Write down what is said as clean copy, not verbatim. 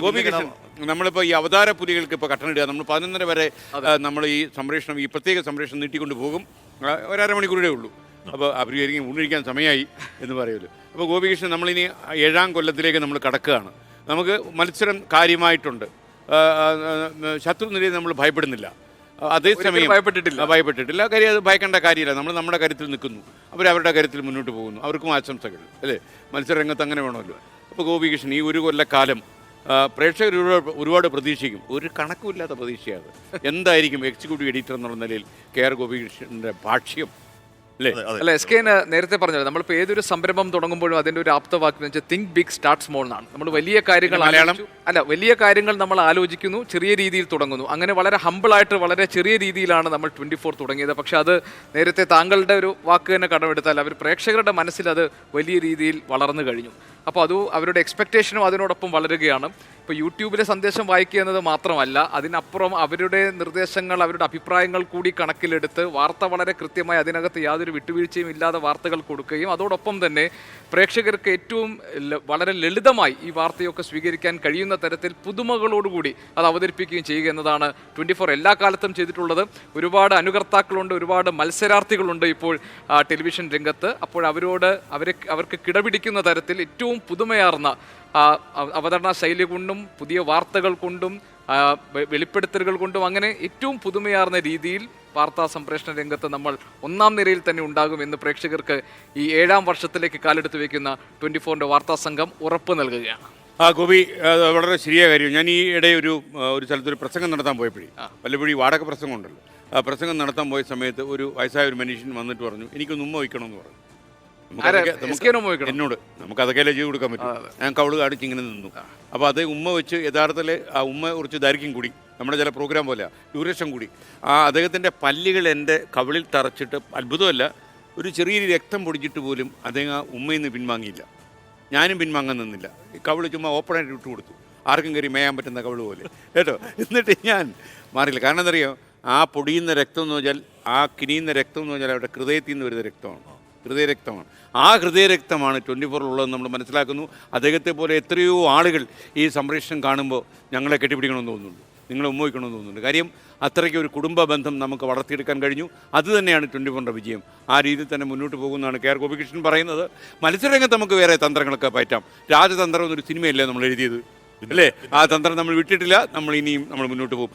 ഗോപികൃഷ്ണൻ, നമ്മളിപ്പോൾ ഈ അവതാര പുലികൾക്ക് ഇപ്പോൾ കട്ടണിടുക, നമ്മൾ 11:30 വരെ നമ്മൾ ഈ സംപ്രേഷണം, ഈ പ്രത്യേക സംപ്രേഷണം നീട്ടിക്കൊണ്ട് പോകും. ഒരര മണിക്കൂറേ ഉള്ളൂ. അപ്പോൾ അവർ ഊണിരിക്കാൻ സമയമായി എന്ന് പറയുമല്ലോ. അപ്പോൾ ഗോപികൃഷ്ണൻ, നമ്മളിനി 7ാം കൊല്ലത്തിലേക്ക് നമ്മൾ കടക്കുകയാണ്. നമുക്ക് മത്സരം കാര്യമായിട്ടുണ്ട്. ശത്രുനിരയെ നമ്മൾ ഭയപ്പെടുന്നില്ല. അതേസമയം ഭയപ്പെട്ടിട്ടില്ല. കാര്യം അത് ഭയക്കേണ്ട കാര്യമില്ല. നമ്മൾ നമ്മുടെ കാര്യത്തിൽ നിൽക്കുന്നു, അവരവരുടെ കാര്യത്തിൽ മുന്നോട്ട് പോകുന്നു. അവർക്കും ആശംസകൾ, അല്ലേ? മത്സരരംഗത്ത് അങ്ങനെ വേണമല്ലോ. അപ്പോൾ ഗോപികൃഷ്ണൻ, ഈ ഒരു കൊല്ലക്കാലം പ്രേക്ഷകർ ഒരുപാട് പ്രതീക്ഷിക്കും. ഒരു കണക്കുമില്ലാത്ത പ്രതീക്ഷയാണ്. എന്തായിരിക്കും എക്സിക്യൂട്ടീവ് എഡിറ്റർ എന്നുള്ള നിലയിൽ KR ഗോപികൃഷ്ണൻ്റെ ഭാഷ്യം? അല്ല, SK നേരത്തെ പറഞ്ഞത്, നമ്മളിപ്പോൾ ഏതൊരു സംരംഭം തുടങ്ങുമ്പോഴും അതിൻ്റെ ഒരു ആപ്തവാക്യം എന്ന് വെച്ചാൽ തിങ്ക് ബിഗ് സ്റ്റാർട്ട് സ്മോൾ എന്നാണ്. നമ്മൾ വലിയ കാര്യങ്ങൾ നമ്മൾ ആലോചിക്കുന്നു, ചെറിയ രീതിയിൽ തുടങ്ങുന്നു. അങ്ങനെ വളരെ ഹമ്പിളായിട്ട് വളരെ ചെറിയ രീതിയിലാണ് നമ്മൾ 24 തുടങ്ങിയത്. പക്ഷെ അത് നേരത്തെ താങ്കളുടെ ഒരു വാക്ക് തന്നെ കടമെടുത്താൽ അവർ പ്രേക്ഷകരുടെ മനസ്സിൽ അത് വലിയ രീതിയിൽ വളർന്നു കഴിഞ്ഞു. അപ്പോൾ അത് അവരുടെ എക്സ്പെക്റ്റേഷനും അതിനോടൊപ്പം വളരുകയാണ്. ഇപ്പോൾ യൂട്യൂബിലെ സന്ദേശം വായിക്കുക എന്നത് മാത്രമല്ല, അതിനപ്പുറം അവരുടെ നിർദ്ദേശങ്ങൾ, അവരുടെ അഭിപ്രായങ്ങൾ കൂടി കണക്കിലെടുത്ത് വാർത്ത വളരെ കൃത്യമായി അതിനകത്ത് യാതൊരു വിട്ടുവീഴ്ചയും ഇല്ലാതെ വാർത്തകൾ കൊടുക്കുകയും അതോടൊപ്പം തന്നെ പ്രേക്ഷകർക്ക് ഏറ്റവും വളരെ ലളിതമായി ഈ വാർത്തയൊക്കെ സ്വീകരിക്കാൻ കഴിയുന്ന തരത്തിൽ പുതുമകളോടുകൂടി അത് അവതരിപ്പിക്കുകയും ചെയ്യുക എന്നതാണ് 24 എല്ലാ കാലത്തും ചെയ്തിട്ടുള്ളത്. ഒരുപാട് അനുകർത്താക്കളുണ്ട്, ഒരുപാട് മത്സരാർത്ഥികളുണ്ട് ഇപ്പോൾ ടെലിവിഷൻ രംഗത്ത്. അപ്പോൾ അവർക്ക് കിടപിടിക്കുന്ന തരത്തിൽ ഏറ്റവും പുതുമയാർന്ന അവതരണ ശൈലി കൊണ്ടും പുതിയ വാർത്തകൾ കൊണ്ടും വെളിപ്പെടുത്തലുകൾ കൊണ്ടും അങ്ങനെ ഏറ്റവും പുതുമയാർന്ന രീതിയിൽ വാർത്താ സംപ്രേഷണ രംഗത്ത് നമ്മൾ 1ാം നിരയിൽ തന്നെ ഉണ്ടാകുമെന്ന് പ്രേക്ഷകർക്ക് ഈ 7ാം വർഷത്തിലേക്ക് കാലെടുത്ത് വയ്ക്കുന്ന 24ന്റെ വാർത്താ സംഘം ഉറപ്പ് നൽകുകയാണ്. ഗോപി, വളരെ ശരിയായ കാര്യം. ഞാൻ ഈ ഇടയിൽ ഒരു സ്ഥലത്തൊരു പ്രസംഗം നടത്താൻ പോയപ്പോഴേ, വല്ലപ്പോഴും വാടക പ്രസംഗം ഉണ്ടല്ലോ, ആ പ്രസംഗം നടത്താൻ പോയ സമയത്ത് ഒരു വയസ്സായ ഒരു മനുഷ്യൻ വന്നിട്ട് പറഞ്ഞു, എനിക്കൊന്ന് ഉമ്മ വയ്ക്കണമെന്ന് പറഞ്ഞു. എന്നോട് നമുക്കതൊക്കെ ചെയ്ത് കൊടുക്കാൻ പറ്റും. ഞാൻ കവിള് കാണിച്ച് ഇങ്ങനെ നിന്നു. അപ്പോൾ അത് ഉമ്മ വെച്ച് യഥാർത്ഥത്തിൽ ആ ഉമ്മ കുറച്ച് ദൈർഘ്യം കൂടി, നമ്മുടെ ചില പ്രോഗ്രാം പോലെ ഡ്യൂറേഷൻ കൂടി. അദ്ദേഹത്തിൻ്റെ പല്ലുകൾ എൻ്റെ കവിളിൽ തറച്ചിട്ട്, അത്ഭുതമല്ല, ഒരു ചെറിയ രക്തം പൊടിച്ചിട്ട് പോലും അദ്ദേഹം ആ ഉമ്മയിൽ നിന്ന് പിൻവാങ്ങിയില്ല. ഞാനും പിൻവാങ്ങാൻ നിന്നില്ല. ഈ കവിള് ചുമ്മാ ഓപ്പണായിട്ട് ഇട്ട് കൊടുത്തു, ആർക്കും കയറി മേയാൻ പറ്റുന്ന കവിള് പോലെ, കേട്ടോ. എന്നിട്ട് ഞാൻ മാറിയില്ല. കാരണം എന്തറിയോ, ആ പൊടിയുന്ന രക്തം എന്ന് പറഞ്ഞാൽ, ആ കിനിയുന്ന രക്തം എന്ന് പറഞ്ഞാൽ അവരുടെ ഹൃദയത്തിൽ നിന്ന് വരുന്ന രക്തമാണ്, ഹൃദയരക്തമാണ്. ആ ഹൃദയരക്തമാണ് 24-ഉള്ളതെന്ന് നമ്മൾ മനസ്സിലാക്കുന്നു. അദ്ദേഹത്തെ പോലെ എത്രയോ ആളുകൾ ഈ സംപ്രേഷണം കാണുമ്പോൾ ഞങ്ങളെ കെട്ടിപ്പിടിക്കണമെന്ന് തോന്നുന്നുണ്ട്, നിങ്ങളെ ഉമ്മ വയ്ക്കണമെന്ന് തോന്നുന്നുണ്ട്. കാര്യം അത്രയ്ക്ക് ഒരു കുടുംബ ബന്ധം നമുക്ക് വളർത്തിയെടുക്കാൻ കഴിഞ്ഞു. അതുതന്നെയാണ് 24ന്റെ വിജയം. ആ രീതിയിൽ തന്നെ മുന്നോട്ട് പോകുന്നതാണ് KR ഗോപികൃഷ്ണൻ പറയുന്നത്. മത്സരരംഗത്ത് നമുക്ക് വേറെ തന്ത്രങ്ങളൊക്കെ പറ്റാം. രാജതന്ത്രം എന്നൊരു സിനിമയല്ലേ നമ്മൾ എഴുതിയത്, അല്ലേ? ആ തന്ത്രം നമ്മൾ വിട്ടിട്ടില്ല. നമ്മൾ ഇനിയും മുന്നോട്ട് പോകും.